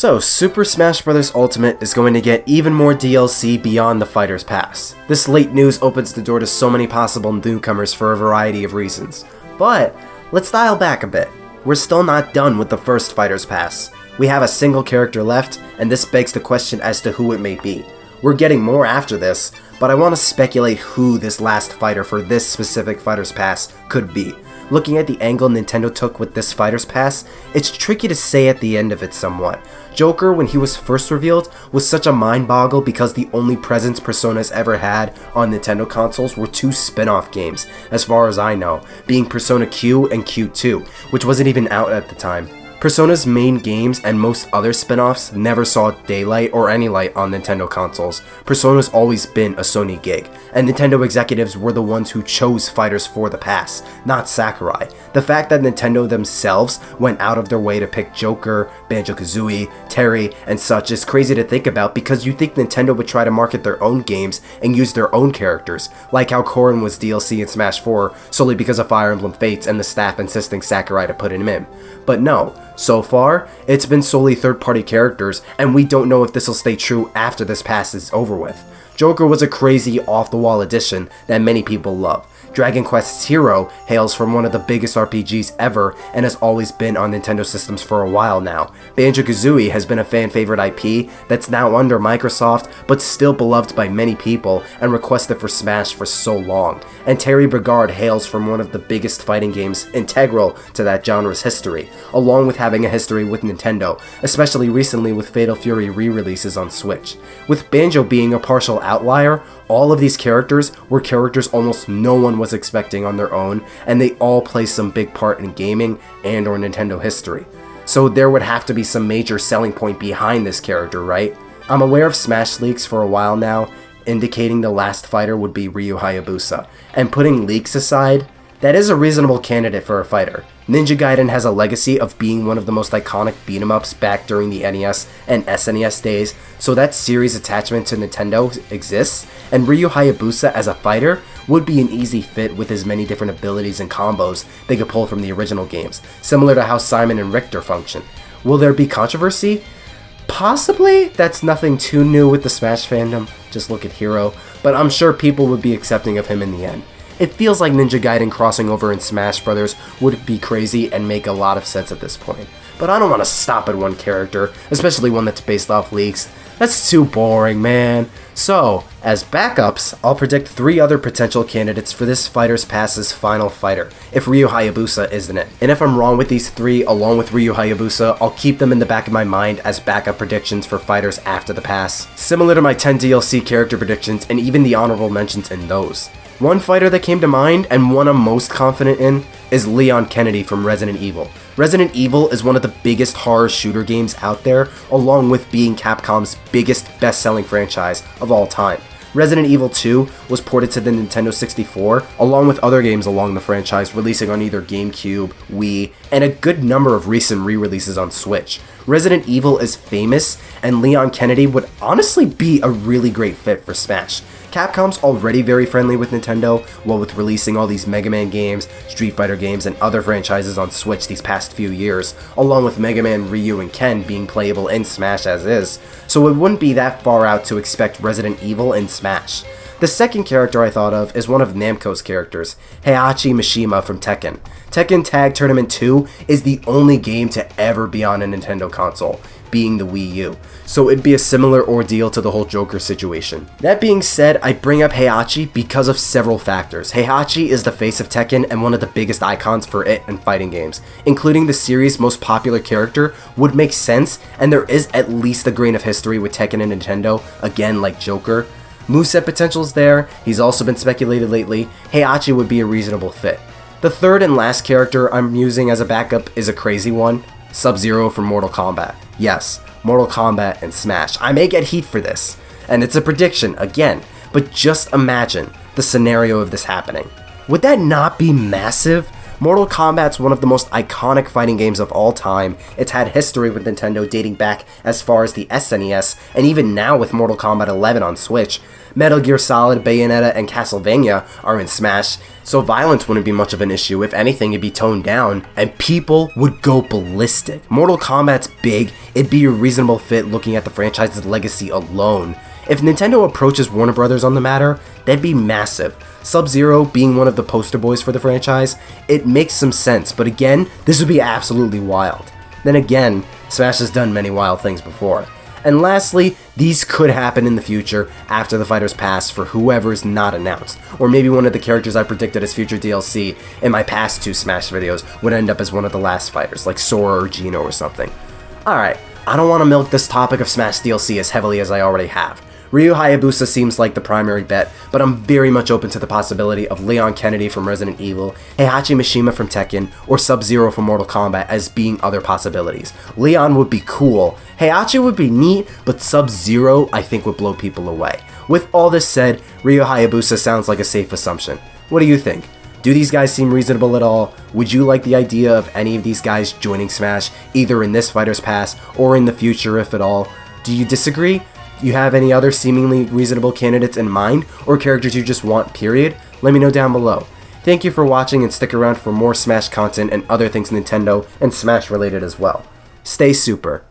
So, Super Smash Bros. Ultimate is going to get even more DLC beyond the Fighter's Pass. This late news opens the door to so many possible newcomers for a variety of reasons. But, let's dial back a bit. We're still not done with the first Fighter's Pass. We have a single character left, and this begs the question as to who it may be. We're getting more after this, but I want to speculate who this last fighter for this specific Fighter's Pass could be. Looking at the angle Nintendo took with this Fighter's Pass, it's tricky to say at the end of it somewhat. Joker, when he was first revealed, was such a mind boggle because the only presence Persona's ever had on Nintendo consoles were two spin-off games, as far as I know, being Persona Q and Q2, which wasn't even out at the time. Persona's main games and most other spin-offs never saw daylight or any light on Nintendo consoles. Persona's always been a Sony gig, and Nintendo executives were the ones who chose fighters for the pass, not Sakurai. The fact that Nintendo themselves went out of their way to pick Joker, Banjo-Kazooie, Terry, and such is crazy to think about because you think Nintendo would try to market their own games and use their own characters, like how Corrin was DLC in Smash 4 solely because of Fire Emblem Fates and the staff insisting Sakurai to put him in. But no. So far, it's been solely third-party characters, and we don't know if this will stay true after this pass is over with. Joker was a crazy, off-the-wall addition that many people love. Dragon Quest's hero hails from one of the biggest RPGs ever and has always been on Nintendo systems for a while now. Banjo-Kazooie has been a fan-favorite IP that's now under Microsoft, but still beloved by many people and requested for Smash for so long. And Terry Brigard hails from one of the biggest fighting games integral to that genre's history, along with having a history with Nintendo, especially recently with Fatal Fury re-releases on Switch. With Banjo being a partial outlier, all of these characters were characters almost no one was expecting on their own, and they all play some big part in gaming and or Nintendo history. So there would have to be some major selling point behind this character, right? I'm aware of Smash leaks for a while now, indicating the last fighter would be Ryu Hayabusa, and putting leaks aside, that is a reasonable candidate for a fighter. Ninja Gaiden has a legacy of being one of the most iconic beat-em-ups back during the NES and SNES days, so that series attachment to Nintendo exists, and Ryu Hayabusa as a fighter would be an easy fit with his many different abilities and combos they could pull from the original games, similar to how Simon and Richter function. Will there be controversy? Possibly. That's nothing too new with the Smash fandom, just look at Hero, but I'm sure people would be accepting of him in the end. It feels like Ninja Gaiden crossing over in Smash Bros. Would be crazy and make a lot of sense at this point. But I don't want to stop at one character, especially one that's based off leaks. That's too boring, man. So, as backups, I'll predict 3 other potential candidates for this Fighter's Pass's final fighter, if Ryu Hayabusa isn't it. And if I'm wrong with these 3 along with Ryu Hayabusa, I'll keep them in the back of my mind as backup predictions for fighters after the pass, similar to my 10 DLC character predictions and even the honorable mentions in those. One fighter that came to mind, and one I'm most confident in, is Leon Kennedy from Resident Evil. Resident Evil is one of the biggest horror shooter games out there, along with being Capcom's biggest best-selling franchise of all time. Resident Evil 2 was ported to the Nintendo 64, along with other games along the franchise releasing on either GameCube, Wii, and a good number of recent re-releases on Switch. Resident Evil is famous, and Leon Kennedy would honestly be a really great fit for Smash. Capcom's already very friendly with Nintendo, while with releasing all these Mega Man games, Street Fighter games, and other franchises on Switch these past few years, along with Mega Man, Ryu, and Ken being playable in Smash as is, so it wouldn't be that far out to expect Resident Evil in Smash. The second character I thought of is one of Namco's characters, Heihachi Mishima from Tekken. Tekken Tag Tournament 2 is the only game to ever be on a Nintendo console, being the Wii U, so it'd be a similar ordeal to the whole Joker situation. That being said, I bring up Heihachi because of several factors. Heihachi is the face of Tekken and one of the biggest icons for it and fighting games. Including the series' most popular character would make sense, and there is at least a grain of history with Tekken and Nintendo, again like Joker. Moveset potential's there, he's also been speculated lately. Heihachi would be a reasonable fit. The third and last character I'm using as a backup is a crazy one, Sub-Zero from Mortal Kombat. Yes, Mortal Kombat and Smash. I may get heat for this, and it's a prediction, again, but just imagine the scenario of this happening. Would that not be massive? Mortal Kombat's one of the most iconic fighting games of all time. It's had history with Nintendo dating back as far as the SNES, and even now with Mortal Kombat 11 on Switch. Metal Gear Solid, Bayonetta, and Castlevania are in Smash, so violence wouldn't be much of an issue. If anything, it'd be toned down, and people would go ballistic. Mortal Kombat's big, it'd be a reasonable fit looking at the franchise's legacy alone. If Nintendo approaches Warner Brothers on the matter, that'd be massive. Sub-Zero being one of the poster boys for the franchise, it makes some sense, but again, this would be absolutely wild. Then again, Smash has done many wild things before. And lastly, these could happen in the future after the Fighters Pass for whoever is not announced, or maybe one of the characters I predicted as future DLC in my past 2 Smash videos would end up as one of the last fighters, like Sora or Geno or something. Alright, I don't want to milk this topic of Smash DLC as heavily as I already have. Ryu Hayabusa seems like the primary bet, but I'm very much open to the possibility of Leon Kennedy from Resident Evil, Heihachi Mishima from Tekken, or Sub-Zero from Mortal Kombat as being other possibilities. Leon would be cool, Heihachi would be neat, but Sub-Zero I think would blow people away. With all this said, Ryu Hayabusa sounds like a safe assumption. What do you think? Do these guys seem reasonable at all? Would you like the idea of any of these guys joining Smash, either in this Fighters Pass or in the future if at all? Do you disagree? You have any other seemingly reasonable candidates in mind, or characters you just want, period? Let me know down below. Thank you for watching, and stick around for more Smash content and other things Nintendo and Smash related as well. Stay super.